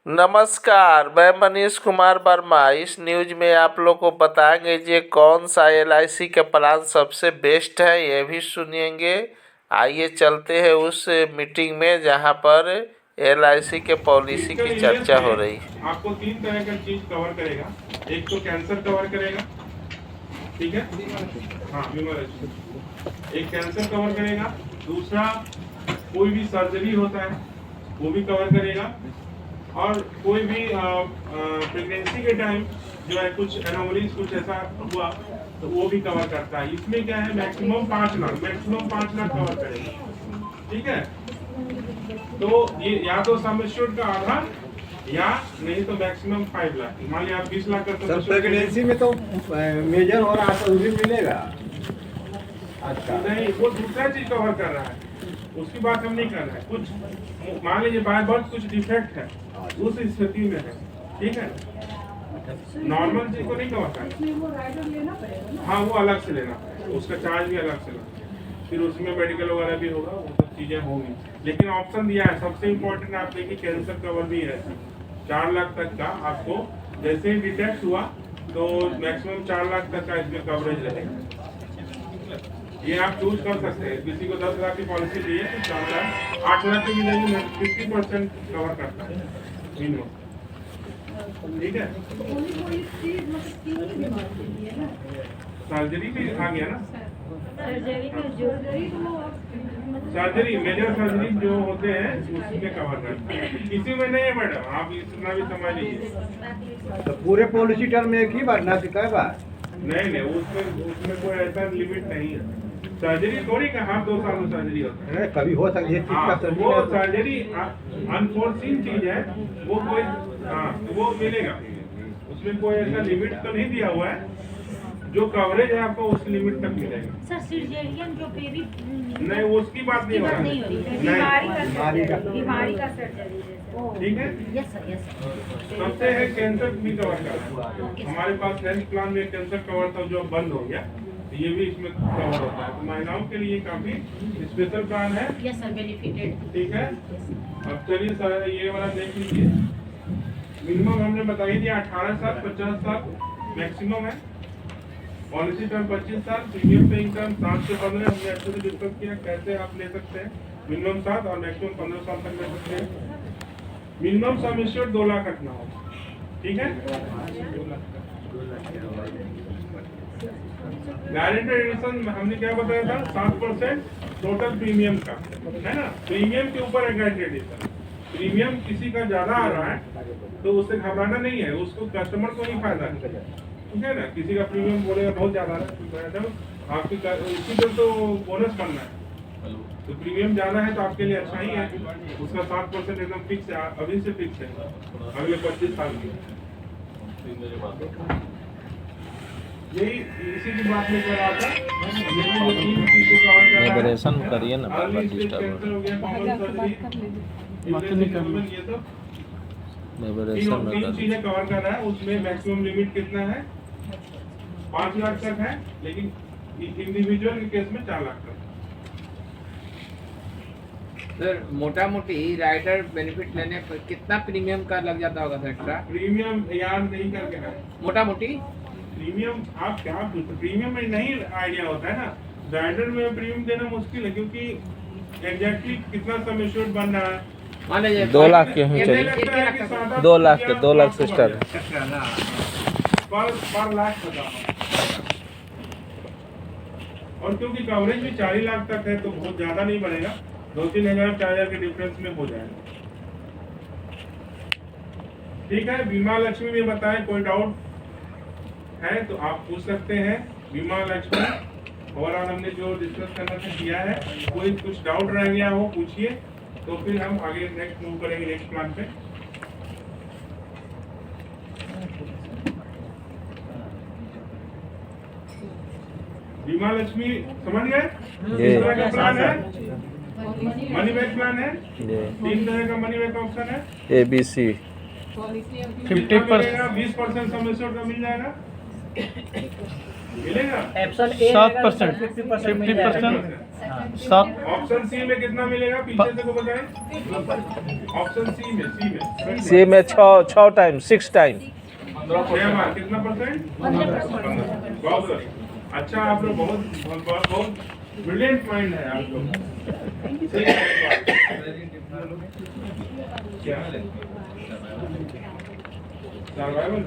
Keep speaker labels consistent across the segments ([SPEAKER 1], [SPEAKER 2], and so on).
[SPEAKER 1] नमस्कार, मैं मनीष कुमार वर्मा। इस न्यूज में आप लोग को बताएंगे कि कौन सा LIC का प्लान सबसे बेस्ट है, ये भी सुनिएंगे। आइए चलते हैं उस मीटिंग में जहां पर LIC के पॉलिसी की चर्चा हो रही है।
[SPEAKER 2] आपको 3 तरह का चीज कवर करेगा। एक तो कैंसर कवर करेगा, ठीक है, हाँ बीमा, एक कैंसर कवर करेगा। दूसरा कोई भी सर्जरी होता है वो भी कवर करेगा, और कोई भी प्रेगनेंसी के टाइम जो है कुछ एनोमलीज कुछ ऐसा हुआ तो वो भी कवर करता है। इसमें क्या है, मैक्सिमम 5 लाख कवर करेगा, ठीक है। तो ये या तो सम एश्योर्ड का आधा या नहीं तो मैक्सिमम 5 लाख। मान लिया आप 20 लाख का
[SPEAKER 3] प्रेगनेंसी में तो मेजर हो रहा है, भी मिलेगा।
[SPEAKER 2] अच्छा नहीं, वो दूसरा चीज कवर कर रहा है, उसकी बात हम नहीं कर रहे हैं। कुछ मान लीजिए बाय बर्थ कुछ डिफेक्ट है, उस स्थिति में है, ठीक है, नॉर्मल चीज को नहीं कवर करना। हाँ वो अलग से लेना पड़ेगा, उसका चार्ज भी अलग से लगता है, फिर उसमें मेडिकल वगैरह भी होगा, वो सब चीजें होंगी। लेकिन ऑप्शन दिया है, सबसे इम्पोर्टेंट आप देखिए कैंसर कवर भी है 4 लाख तक का। आपको जैसे ही डिटेक्ट हुआ तो मैक्सिमम 4 लाख तक का इसमें कवरेज रहेगा। ये आप चूज कर सकते हैं। किसी को 10 लाख की पॉलिसी चाहिए तो 4 लाख, 8 लाख की मिलेगी, 50% कवर करता है मिनिमम, ठीक है। सर्जरी भी आ गया ना, सर्जरी मेजर सर्जरी जो होते हैं उसमें कवर करता है, किसी में नहीं है मैडम, आप इतना भी समझ लीजिए।
[SPEAKER 3] तो पूरे पॉलिसी टर्म में एक ही बार ना सिखाए बार
[SPEAKER 2] नहीं उसमें कोई ऐसा लिमिट नहीं है। सर्जरी थोड़ी का हर 2 साल में सर्जरी होता है,
[SPEAKER 3] कभी हो सकती है।
[SPEAKER 2] वो सर्जरी अनफोर्सीन चीज है, वो कोई वो मिलेगा, उसमें कोई ऐसा लिमिट तो नहीं दिया हुआ है। जो कवरेज है आपको उस लिमिट तक मिलेगा।
[SPEAKER 4] सर सर्जरियन जो बेबी
[SPEAKER 2] नहीं उसकी बात नहीं हो रही है,
[SPEAKER 4] बीमारी का सर्जरी,
[SPEAKER 2] ठीक है।
[SPEAKER 4] Yes sir.
[SPEAKER 2] सबसे है कैंसर भी कवर करना है। हमारे पास हेल्थ प्लान में कैंसर कवर था जो बंद हो गया, ये भी इसमें कवर होता है। तो महिलाओं के लिए काफी स्पेशल प्लान है,
[SPEAKER 4] यस सर, बेनिफिटेड,
[SPEAKER 2] ठीक है। अब चलिए सर ये वाला देख लीजिए। मिनिमम हमने बताई दिया 18 साल, 50 साल मैक्सिमम है। पॉलिसी टर्म 25 साल, प्रीमियम पेइंग टर्म 7 से 15। हमने अच्छे से डिस्कस किया कैसे आप ले सकते हैं। मिनिमम 7 और मैक्सिमम 15 साल तक ले सकते हैं। मिनिमम सम एश्योर्ड 2 लाख रखना होगा, ठीक है। गारंटेड एडिशन हमने क्या बताया था, 7% टोटल प्रीमियम का, है ना। प्रीमियम के ऊपर है गारंटेड एडिशन। प्रीमियम किसी का ज्यादा आ रहा है तो उससे घबराना नहीं है, उसको कस्टमर को नहीं फायदा है, ठीक है ना। किसी का प्रीमियम बोलेगा बहुत ज्यादा है, आपकी इसी पर तो बोनस बनना है, तो प्रीमियम ज्यादा है तो आपके लिए अच्छा ही है। उसका 7% एकदम फिक्स है, अभी से फिक्स है, अगले 25 साल की। यही इसी की बात में कर रहा था,
[SPEAKER 1] करिए ना,
[SPEAKER 2] तीन चीजें कवर कर रहा है। उसमें मैक्सिमम लिमिट कितना है, 5 लाख तक है, लेकिन इंडिविजुअल के केस में 4 लाख तक।
[SPEAKER 5] सर मोटा मोटी राइडर बेनिफिट लेने पर कितना प्रीमियम का लग जाता होगा सर एक्स्ट्रा?
[SPEAKER 2] प्रीमियम याद नहीं करके है,
[SPEAKER 5] मोटा मोटी
[SPEAKER 2] प्रीमियम आप क्या पूछते, प्रीमियम में नहीं आइडिया होता है ना। राइडर में प्रीमियम देना मुश्किल है, क्योंकि एग्जैक्टली कितना सम एश्योर्ड बन रहा है।
[SPEAKER 5] मान लीजिए
[SPEAKER 1] 2 लाख के ही चलिए, 2 लाख के 2 लाख से स्टार्ट
[SPEAKER 2] पर लाख बता। और क्योंकि कवरेज भी 40 लाख तक है तो बहुत ज्यादा नहीं बनेगा, 2-3 हजार 4 हजार के डिफरेंस में हो जाएगा, ठीक है। बीमा लक्ष्मी में बताएं, कोई डाउट है तो आप पूछ सकते हैं। बीमा लक्ष्मी ओवरऑल हमने जो डिस्कस करना था किया है। कोई कुछ डाउट रह गया हो पूछिए, तो फिर हम आगे नेक्स्ट मूव करेंगे नेक्स्ट प्लान पे। बीमा लक्ष्मी समझ गए, किस तरह का प्लान है, मनी बैक प्लान है। 3 तरह का मनी बैक ऑप्शन है,
[SPEAKER 1] ABC
[SPEAKER 2] 50%, 20% सम एश्योर्ड का मिल जाएगा, मिलेगा
[SPEAKER 6] 7%, 50%, सात
[SPEAKER 2] ऑप्शन सी में कितना मिलेगा पीछे से को बताएं। ऑप्शन सी में
[SPEAKER 1] सी में 6 टाइम 6 टाइम
[SPEAKER 2] 6 बार कितना परसेंट 15। बहुत good। अच्छा आप लोग बहुत ब्रिलियंट माइंड है आप लोग। क्या सर्वाइवल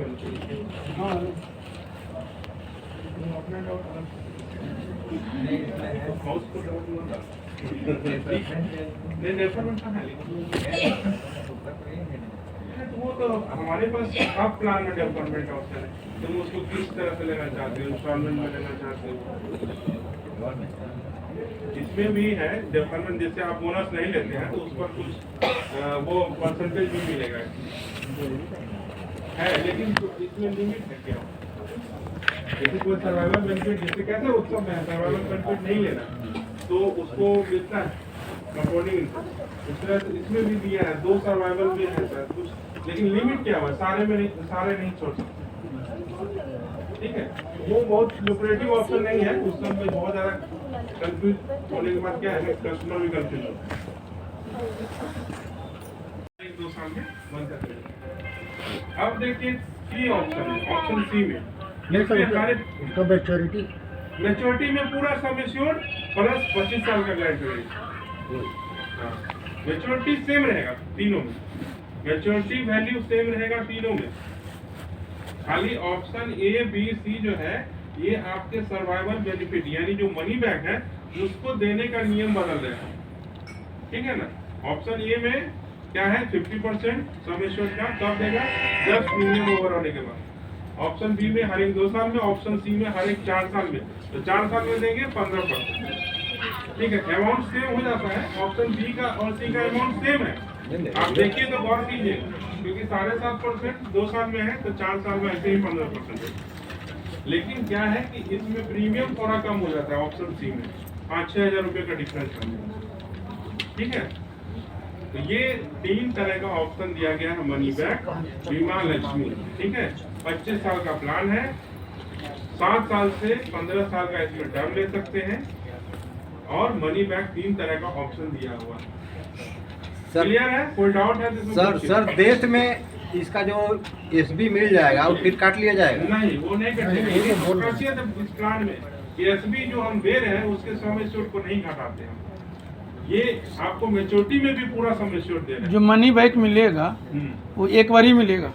[SPEAKER 2] वो तो हमारे पास अब प्लान में डेवलपमेंट ऑप्शन है, तुम उसको किस तरह से लेना चाहते हो, इंस्टॉलमेंट में लेना चाहते हो। इसमें भी है डेवलपमेंट, जैसे आप बोनस नहीं लेते हैं तो उस पर कुछ वो परसेंटेज भी मिलेगा है, लेकिन इसमें लिमिट है क्या। जैसे कोई सर्वाइवल बेनिफिट, जैसे कैसे उत्सव में सर्वाइवल बेनिफिट नहीं लेना तो उसको मिलता है अकॉर्डिंग, इस तरह से इसमें भी दिया है 2 सर्वाइवल में है सर कुछ, लेकिन लिमिट क्या हुआ, सारे नहीं छोड़ सकते। ठीक है, वो बहुत लुक्रेटिव ऑप्शन नहीं है, उस समय में बहुत ज्यादा कंफ्यूज होने के बाद क्या है कस्टमर भी कंफ्यूज होता है। 1-2 साल में बंद कर देंगे। अब देखिए सी ऑप्शन है, ऑप्शन सी में
[SPEAKER 3] उसका
[SPEAKER 2] मैच्योरिटी में पूरा सम एश्योर्ड प्लस 25 साल का गारंटी रहेगा। मैच्योरिटी सेम रहेगा तीनों में, मैच्योरिटी वैल्यू सेम रहेगा तीनों में, खाली ऑप्शन ए बी सी जो है ये आपके सर्वाइवल बेनिफिट यानी जो मनी बैक है उसको देने का नियम बदल रहा है। ठीक है ना, ऑप्शन ए में क्या है 50% सम एश्योर्ड का कब देगा, जब प्रीमियम ओवर होने के बाद। ऑप्शन बी में हर एक 2 साल में, ऑप्शन सी में हर एक 4 साल में, तो 4 साल में देंगे 15%। ठीक है, अमाउंट सेम हो जाता है, ऑप्शन बी का और सी का अमाउंट सेम है। आप देखिए तो गौर कीजिए, क्योंकि 7.5% 2 साल में है तो 4 साल में ऐसे ही 15% है। लेकिन क्या है कि इसमें प्रीमियम थोड़ा कम हो जाता है ऑप्शन सी में, 5-6 हज़ार रुपये का डिफरेंस है। ठीक है, तो ये 3 तरह का ऑप्शन दिया गया है मनी बैक बीमा लक्ष्मी। ठीक है, 25 साल का प्लान है, 7 साल से 15 साल का इसमें टर्म ले सकते हैं, और मनी बैक 3 तरह का ऑप्शन दिया हुआ है। क्लियर है, कोई डाउट है तो
[SPEAKER 3] सर देश में इसका जो एसबी मिल जाएगा और फिर काट लिया जाएगा?
[SPEAKER 2] नहीं, वो नहीं कटेगा। खासियत है इस प्लान में कि एसबी जो हम दे रहे हैं उसके सम एश्योर्ड को नहीं घटाते हैं, ये आपको मैच्योरिटी में भी पूरा सम एश्योर्ड दे रहे हैं।
[SPEAKER 6] जो मनी बैक मिलेगा वो एक बार ही मिलेगा,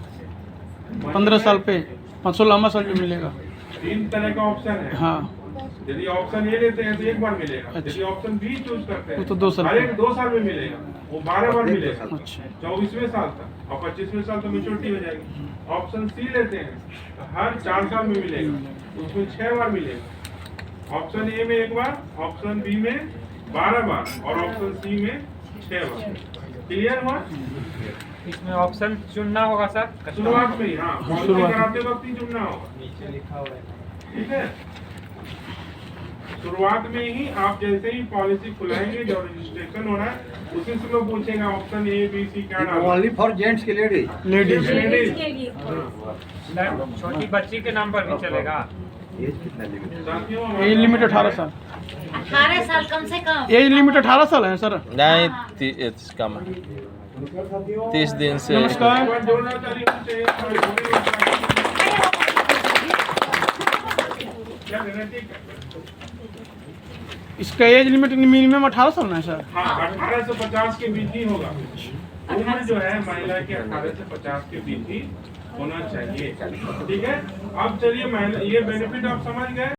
[SPEAKER 6] 15 साल पे 16वां साल पे मिलेगा।
[SPEAKER 2] 3 तरह का ऑप्शन है।
[SPEAKER 6] हाँ,
[SPEAKER 2] यदि ऑप्शन ए लेते हैं तो एक बार मिलेगा,
[SPEAKER 6] अच्छा।
[SPEAKER 2] यदि ऑप्शन बी चूज करते हैं
[SPEAKER 6] वो तो 2 साल
[SPEAKER 2] हर एक 2 साल में मिलेगा, वो 12 बार मिलेगा।
[SPEAKER 6] अच्छा।
[SPEAKER 2] 24वें साल तक, और 25वें साल तो मैच्योरिटी हो जाएगी। ऑप्शन सी लेते हैं तो हर 4 साल में मिलेगा, उसमें 6 बार मिलेगा। ऑप्शन ए में 1 बार, ऑप्शन बी में 12 बार, और ऑप्शन सी में 6 बार। क्लियर हुआ?
[SPEAKER 7] इसमें ऑप्शन चुनना होगा सर
[SPEAKER 2] शुरुआत में ही, हाँ, पॉलिसी कराते वक्त ही चुनना होगा।
[SPEAKER 7] नीचे लिखा हुआ है।
[SPEAKER 2] ठीक है, शुरुआत में ही आप जैसे ही पॉलिसी खुलाएंगे, जो रजिस्ट्रेशन हो रहा है उसी से लोग पूछेगा ऑप्शन ए बी सी क्या डालना।
[SPEAKER 3] ओनली फॉर जेंट्स के लेडीज?
[SPEAKER 6] लेडीज।
[SPEAKER 7] सर छोटी बच्ची के नाम पर भी चलेगा?
[SPEAKER 3] एज कितना लिमिट?
[SPEAKER 2] साथियों,
[SPEAKER 6] एज लिमिट 18 साल।
[SPEAKER 4] 18 साल कम से कम।
[SPEAKER 6] एज लिमिट 18 साल है सर।
[SPEAKER 1] नहीं कम 30 दिन से।
[SPEAKER 6] नमस्कार।
[SPEAKER 2] जोड़ना चाहिए क्या देना, ठीक है।
[SPEAKER 6] इसका एज लिमिट मिनिमम 18 साल है सर।
[SPEAKER 2] हाँ, 18 से 50 के बीच ही होगा। उम्र जो है महिला के 18 से 50 के बीच ही होना चाहिए। ठीक है, अब चलिए महिला, ये बेनिफिट आप समझ गए।